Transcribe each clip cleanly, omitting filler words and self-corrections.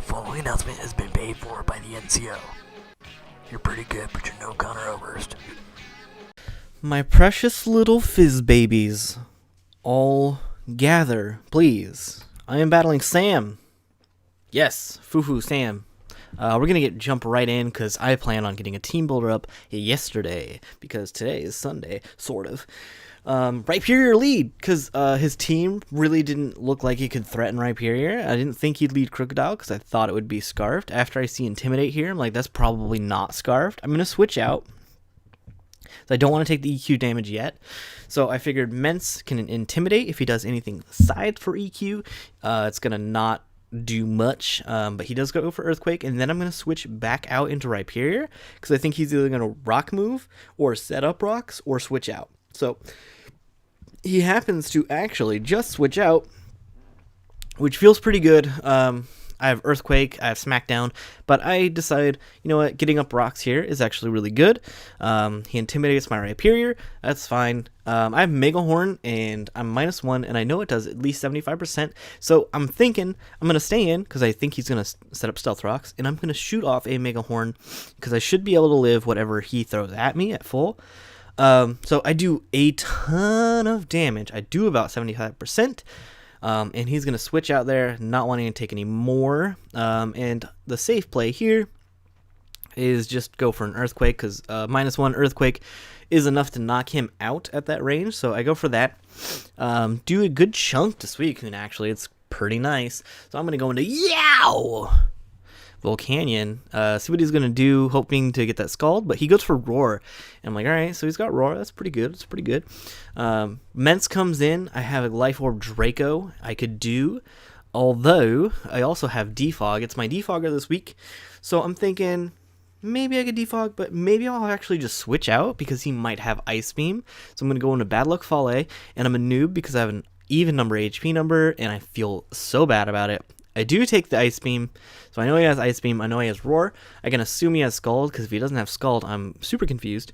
The following announcement has been paid for by the NCO. You're pretty good, but you're no Connor Oberst. My precious little fizz babies, all gather, please. I am battling Sam. Yes, Fufu Sam. We're gonna jump right in because I plan on getting a team builder up yesterday because today is Sunday, sort of. Rhyperior lead because his team really didn't look like he could threaten Rhyperior. I didn't think he'd lead Crocodile because I thought it would be Scarfed. After I see Intimidate here, I'm like, that's probably not Scarfed. I'm gonna switch out. I don't want to take the EQ damage yet. So I figured Mence can Intimidate if he does anything aside for EQ. It's going to not do much, but he does go for Earthquake, and then I'm going to switch back out into Rhyperior because I think he's either going to rock move or set up rocks or switch out. So he happens to actually just switch out, which feels pretty good. I have Earthquake, I have Smackdown, but I decide, you know what, getting up rocks here is actually really good. He intimidates my Rhyperior, that's fine. I have Mega Horn, and I'm -1, and I know it does at least 75%, so I'm thinking I'm going to stay in, because I think he's going to set up Stealth Rocks, and I'm going to shoot off a Mega Horn, because I should be able to live whatever he throws at me at full. So I do a ton of damage. I do about 75%. And he's going to switch out there, not wanting to take any more. And the safe play here is just go for an Earthquake, because -1 Earthquake is enough to knock him out at that range. So I go for that. Do a good chunk to Suicune, actually. It's pretty nice. So I'm going to go into Yow! Volcanion, see what he's going to do, hoping to get that Scald, but he goes for Roar. And I'm like, alright, so he's got Roar, that's pretty good, it's pretty good. Mence comes in, I have a Life Orb Draco I could do, although I also have Defog. It's my Defogger this week, so I'm thinking maybe I could Defog, but maybe I'll actually just switch out because he might have Ice Beam. So I'm going to go into Bad Luck Fale, and I'm a noob because I have an even number HP number, and I feel so bad about it. I do take the Ice Beam, so I know he has Ice Beam, I know he has Roar. I can assume he has Scald, because if he doesn't have Scald, I'm super confused.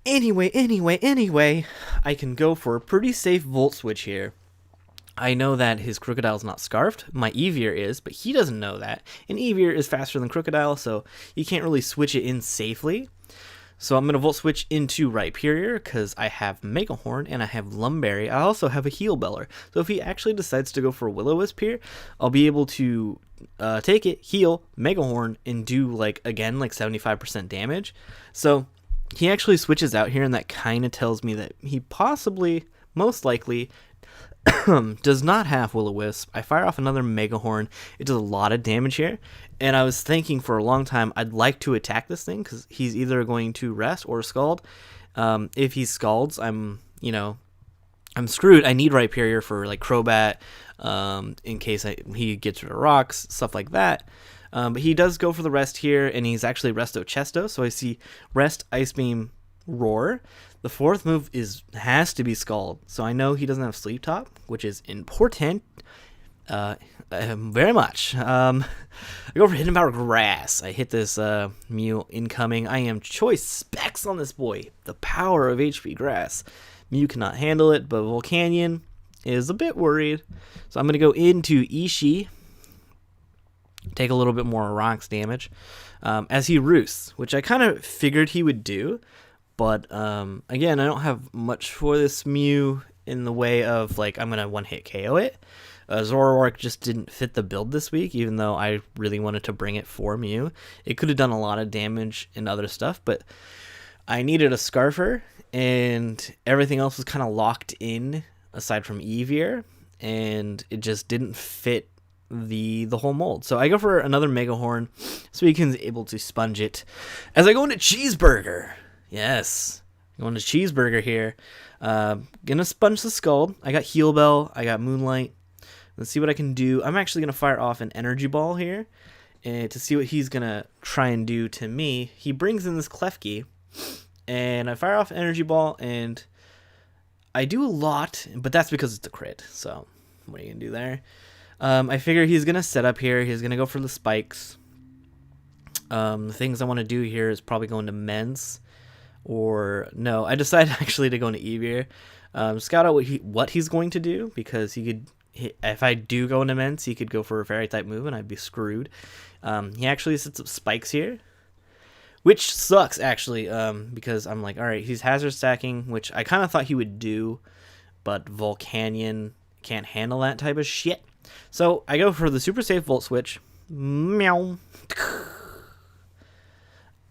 Anyway, I can go for a pretty safe Volt Switch here. I know that his Crocodile's not Scarfed, my Evier is, but he doesn't know that. And Evier is faster than Crocodile, so you can't really switch it in safely. So I'm going to Volt Switch into Rhyperior because I have Mega Horn and I have Lumberry. I also have a Heal Beller. So if he actually decides to go for Will-O-Wisp here, I'll be able to take it, heal, Mega Horn, and do, like, again, like 75% damage. So he actually switches out here, and that kind of tells me that he possibly, most likely, does not have Will-O-Wisp. I fire off another Mega Horn. It does a lot of damage here. And I was thinking for a long time I'd like to attack this thing because he's either going to rest or Scald. If he Scalds, I'm screwed. I need Rhyperior for like Crobat, in case he gets rid of rocks, stuff like that. But he does go for the rest here, and he's actually Resto Chesto. So I see Rest, Ice Beam, Roar. The fourth move has to be Scald. So I know he doesn't have Sleep Top, which is important. Very much. I go for Hidden Power Grass. I hit this Mew incoming. I am choice specs on this boy. The power of HP Grass. Mew cannot handle it, but Volcanion is a bit worried. So I'm going to go into Ishii. Take a little bit more rocks damage. As he roosts, which I kind of figured he would do. But again, I don't have much for this Mew in the way of, like, I'm going to one-hit KO it. Zoroark just didn't fit the build this week, even though I really wanted to bring it for Mew. It could have done a lot of damage and other stuff, but I needed a Scarfer, and everything else was kind of locked in, aside from Evier, and it just didn't fit the whole mold. So I go for another Mega Horn, so he can able to sponge it. As I go into Cheeseburger, yes, going to Cheeseburger here. Gonna sponge the Scald. I got Heal Bell, I got Moonlight. Let's see what I can do. I'm actually going to fire off an Energy Ball here to see what he's going to try and do to me. He brings in this Klefki, and I fire off Energy Ball, and I do a lot, but that's because it's a crit, so what are you going to do there? I figure he's going to set up here. He's going to go for the spikes. The things I want to do here is probably going to Mence, or no, I decided actually to go into Evier. Scout out what he's going to do, because he could if I do go into immense, he could go for a fairy type move and I'd be screwed. He actually sets up spikes here, which sucks actually, because I'm like, all right, he's hazard stacking, which I kind of thought he would do, but Volcanion can't handle that type of shit. So I go for the super safe Volt Switch. Meow.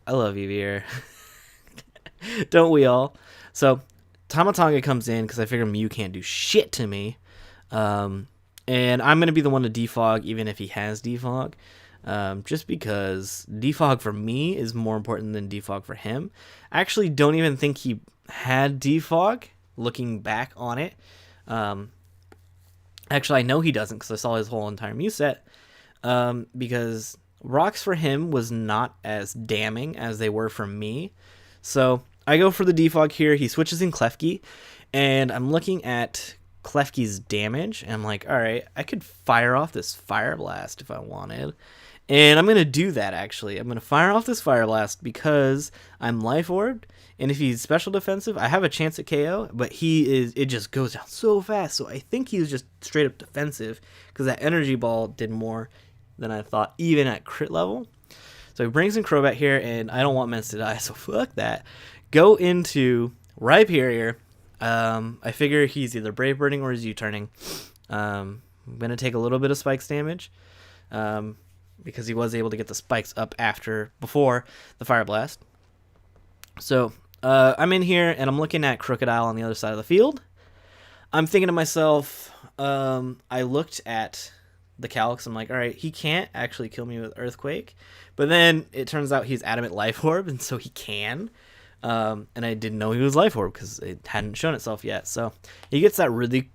I love you, Veer. Don't we all? So Tamatanga comes in because I figure Mew can't do shit to me. And I'm going to be the one to defog even if he has defog. Just because defog for me is more important than defog for him. I actually don't even think he had defog looking back on it. Actually, I know he doesn't because I saw his whole entire Mew set. Because rocks for him was not as damning as they were for me. So I go for the defog here. He switches in Klefki, and I'm looking at Klefki's damage, and I'm like, all right, I could fire off this Fire Blast if I wanted. And I'm going to do that, actually. I'm going to fire off this Fire Blast because I'm Life Orbed, and if he's special defensive, I have a chance at KO, but it just goes down so fast, so I think he was just straight up defensive because that Energy Ball did more than I thought, even at crit level. So he brings in Crobat here, and I don't want Mence to die, so fuck that. Go into Rhyperior. I figure he's either Brave Birding or he's U-turning. I'm going to take a little bit of Spikes damage because he was able to get the Spikes up before the Fire Blast. So I'm in here, and I'm looking at Crocodile on the other side of the field. I'm thinking to myself, I looked at the Calyx. I'm like, all right, he can't actually kill me with Earthquake. But then it turns out he's Adamant Life Orb, and so he can. And I didn't know he was Life Orb because it hadn't shown itself yet. So he gets that really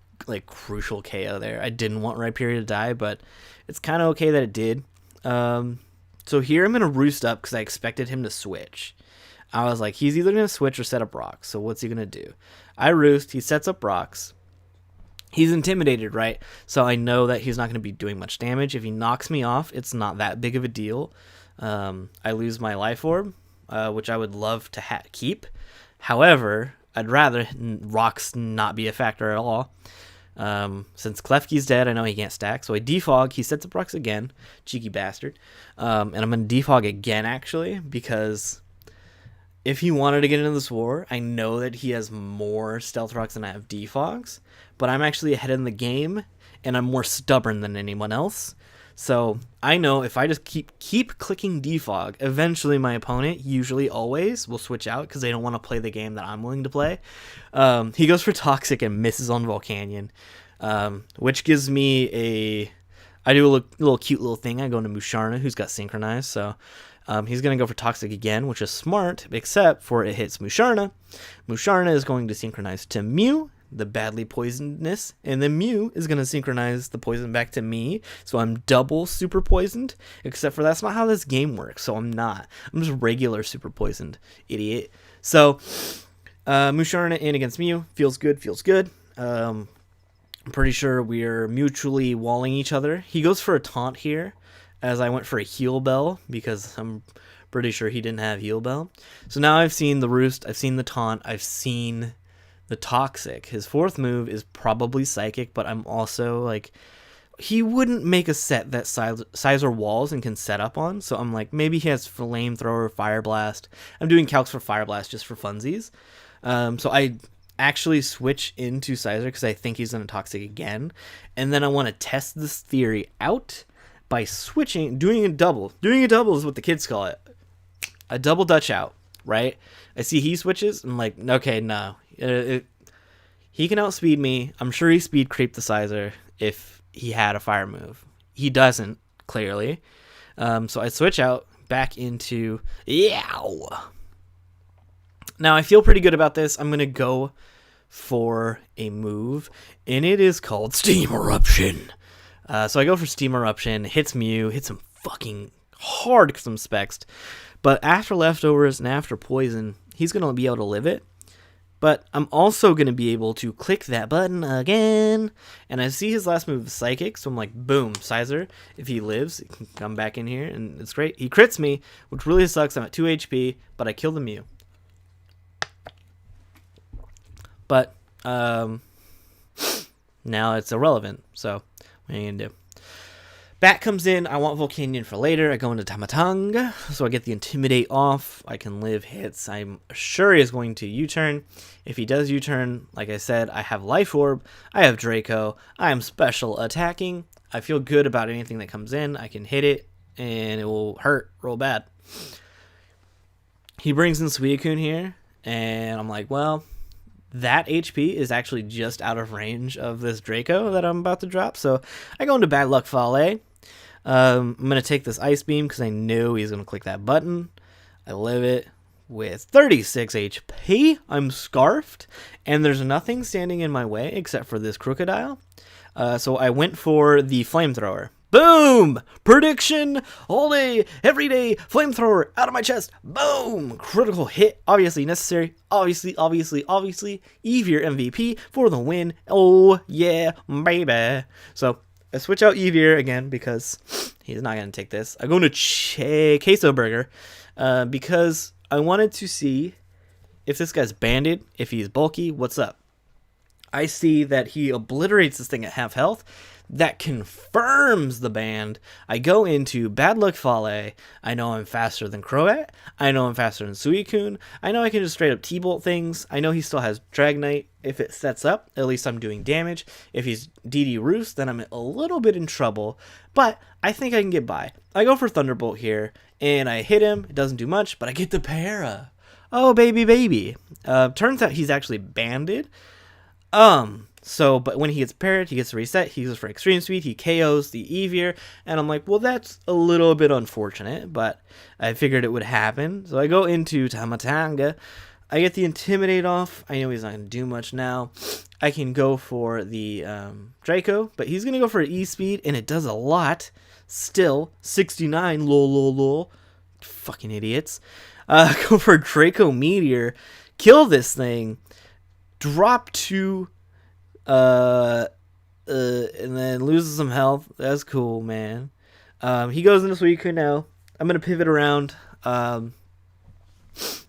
crucial KO there. I didn't want Rhyperior to die, but it's kind of okay that it did. So here I'm going to roost up because I expected him to switch. I was like, he's either going to switch or set up rocks. So what's he going to do? I roost. He sets up rocks. He's intimidated, right? So I know that he's not going to be doing much damage. If he knocks me off, it's not that big of a deal. I lose my Life Orb, which I would love to keep. However, I'd rather rocks not be a factor at all. Since Klefki's dead, I know he can't stack. So I defog. He sets up rocks again. Cheeky bastard. And I'm going to defog again, actually, because if he wanted to get into this war, I know that he has more stealth rocks than I have defogs, but I'm actually ahead in the game, and I'm more stubborn than anyone else. So I know if I just keep clicking defog, eventually my opponent, usually always, will switch out because they don't want to play the game that I'm willing to play. He goes for Toxic and misses on Volcanion, which gives me I do a little cute little thing. I go into Musharna, who's got Synchronized, so he's going to go for Toxic again, which is smart, except for it hits Musharna. Musharna is going to synchronize to Mew, the badly poisonedness, and then Mew is going to synchronize the poison back to me, so I'm double super poisoned, except for that's not how this game works, so I'm not. I'm just regular super poisoned, idiot. So, Musharna in against Mew, feels good. I'm pretty sure we're mutually walling each other. He goes for a taunt here, as I went for a Heal Bell, because I'm pretty sure he didn't have Heal Bell. So now I've seen the Roost, I've seen the taunt, I've seen the Toxic. His fourth move is probably Psychic, but I'm also like, he wouldn't make a set that Sizer walls and can set up on, so I'm like, maybe he has Flamethrower, Fire Blast. I'm doing calcs for Fire Blast just for funsies. So I actually switch into Sizer because I think he's going to Toxic again, and then I want to test this theory out by doing a double. Doing a double is what the kids call it. A double Dutch out, right? I see he switches, I'm like, okay, no. He can outspeed me. I'm sure he speed creeped the Sizer if he had a fire move. He doesn't, clearly. So I switch out back into Yow. Now I feel pretty good about this. I'm going to go for a move, and it is called Steam Eruption. So I go for Steam Eruption, hits Mew, hits him fucking hard because I'm spexed. But after Leftovers and after Poison, he's going to be able to live it. But I'm also going to be able to click that button again. And I see his last move is Psychic, so I'm like, boom, Sizer. If he lives, he can come back in here, and it's great. He crits me, which really sucks. I'm at 2 HP, but I kill the Mew. But, Now it's irrelevant. So what are you gonna do? Bat comes in. I want Volcanion for later. I go into Tamatanga, so I get the Intimidate off. I can live hits. I'm sure he is going to U-turn. If he does U-turn, like I said, I have Life Orb. I have Draco. I am special attacking. I feel good about anything that comes in. I can hit it, and it will hurt real bad. He brings in Suicune here, and I'm like, well, that HP is actually just out of range of this Draco that I'm about to drop. So I go into Bad Luck Fale. I'm going to take this Ice Beam because I knew he's going to click that button. I live it with 36 HP. I'm scarfed, and there's nothing standing in my way except for this Crocodile. So I went for the Flamethrower. Boom! Prediction all day, every day. Flamethrower out of my chest. Boom! Critical hit. Obviously necessary. Obviously. Evier MVP for the win. Oh, yeah, baby. So I switch out Evier again because he's not going to take this. I go into Queso Burger because I wanted to see if this guy's banded, if he's bulky, what's up. I see that he obliterates this thing at half health. That confirms the band. I go into Bad Luck Fale. I know I'm faster than Croat. I know I'm faster than Suicune. I know I can just straight up T-Bolt things. I know he still has Dragonite. If it sets up, at least I'm doing damage. If he's DD Roost, then I'm a little bit in trouble. But I think I can get by. I go for Thunderbolt here, and I hit him. It doesn't do much, but I get the para. Oh, baby. Turns out he's actually banded. But when he gets parried, he gets reset, he goes for extreme speed, he KOs the Evier, and I'm like, well, that's a little bit unfortunate, but I figured it would happen. So I go into Tamatanga, I get the Intimidate off, I know he's not going to do much now. I can go for the Draco, but he's going to go for E-Speed, and it does a lot. Still, 69, lol. Fucking idiots. Go for Draco Meteor, kill this thing, drop to and then loses some health. That's cool, man. He goes into Suicune now. I'm gonna pivot around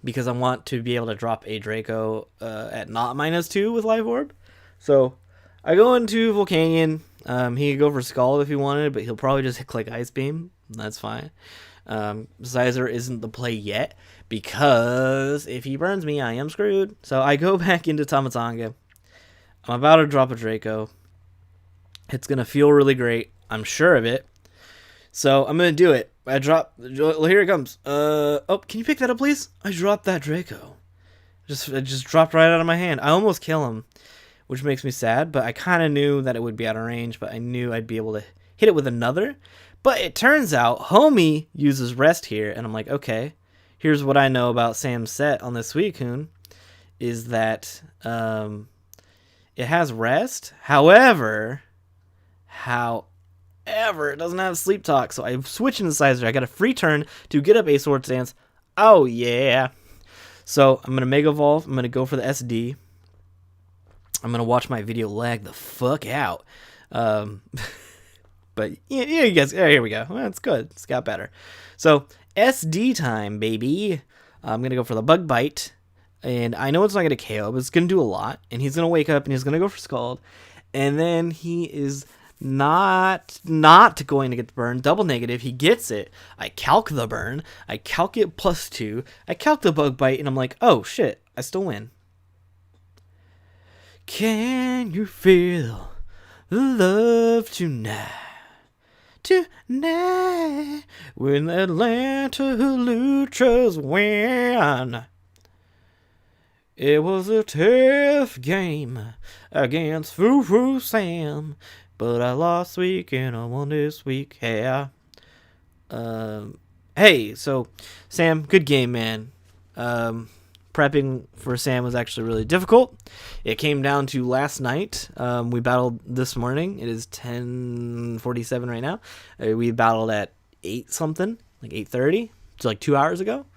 because I want to be able to drop a Draco at not -2 with Life Orb. So I go into Volcanion. He could go for Scald if he wanted, but he'll probably just click Ice Beam. That's fine. Sizer isn't the play yet because if he burns me, I am screwed. So I go back into Tamatanga. I'm about to drop a Draco. It's going to feel really great. I'm sure of it. So I'm going to do it. I drop. Here it comes. Oh, can you pick that up, please? I dropped that Draco. It just dropped right out of my hand. I almost kill him, which makes me sad. But I kind of knew that it would be out of range. But I knew I'd be able to hit it with another. But it turns out Homie uses Rest here. And I'm like, okay. Here's what I know about Sam's set on this Suicune. Is that... it has Rest, however, it doesn't have Sleep Talk, so I switch into Sizer. I got a free turn to get up a Sword Stance. Oh, yeah. So, I'm going to Mega Evolve. I'm going to go for the SD. I'm going to watch my video lag the fuck out. But, yeah, you guys, here we go. Well, it's good. It's got better. So, SD time, baby. I'm going to go for the Bug Bite. And I know it's not going to KO, but it's going to do a lot. And he's going to wake up and he's going to go for Scald. And then he is not going to get the burn. Double negative. He gets it. I calc the burn. I calc it +2. I calc the Bug Bite. And I'm like, oh, shit. I still win. Can you feel the love tonight? Tonight. When Atlanta Hawluchas win. It was a tough game against Foo Sam, but I lost week and I won this week. Yeah. Hey, so Sam, good game, man. Prepping for Sam was actually really difficult. It came down to last night. We battled this morning. It is 10:47 right now. We battled at 8 something, like 8:30. It's like 2 hours ago.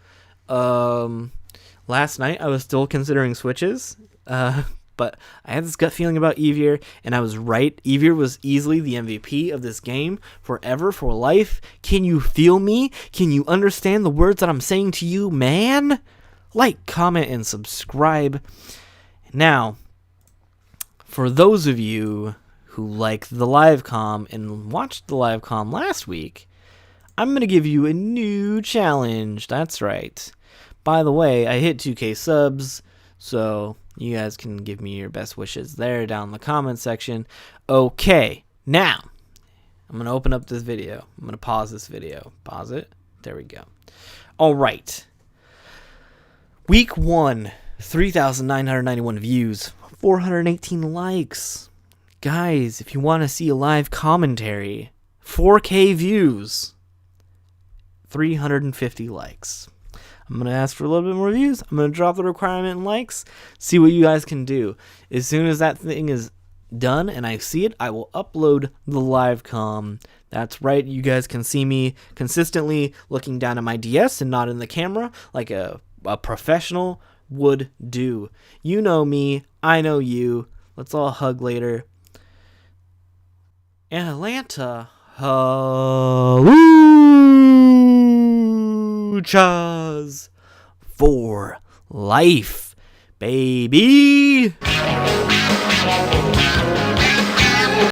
Last night, I was still considering switches, but I had this gut feeling about Evier, and I was right. Evier was easily the MVP of this game, forever, for life. Can you feel me? Can you understand the words that I'm saying to you, man? Like, comment, and subscribe. Now, for those of you who liked the live comm and watched the live comm last week, I'm going to give you a new challenge. That's right. By the way, I hit 2K subs, so you guys can give me your best wishes there down in the comment section. Okay, now I'm going to open up this video. I'm going to pause this video. Pause it. There we go. All right. Week 1, 3,991 views, 418 likes. Guys, if you want to see a live commentary, 4K views, 350 likes. I'm going to ask for a little bit more views. I'm going to drop the requirement in likes, see what you guys can do. As soon as that thing is done and I see it, I will upload the live comm. That's right, you guys can see me consistently looking down at my DS and not in the camera like a professional would do. You know me, I know you. Let's all hug later. Atlanta Hawluchas for life, baby.